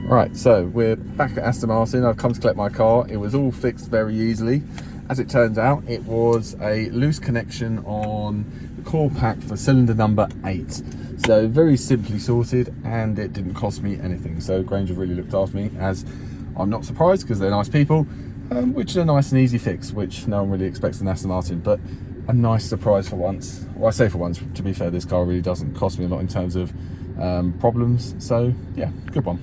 Right, so we're back at Aston Martin. I've come to collect my car. It was all fixed very easily. As it turns out, it was a loose connection on the core pack for cylinder number 8. So very simply sorted, and it didn't cost me anything. So Granger really looked after me, as I'm not surprised because they're nice people, which is a nice and easy fix, which no one really expects in Aston Martin, but a nice surprise for once. Well, I say for once, to be fair, this car really doesn't cost me a lot in terms of problems. So yeah, good one.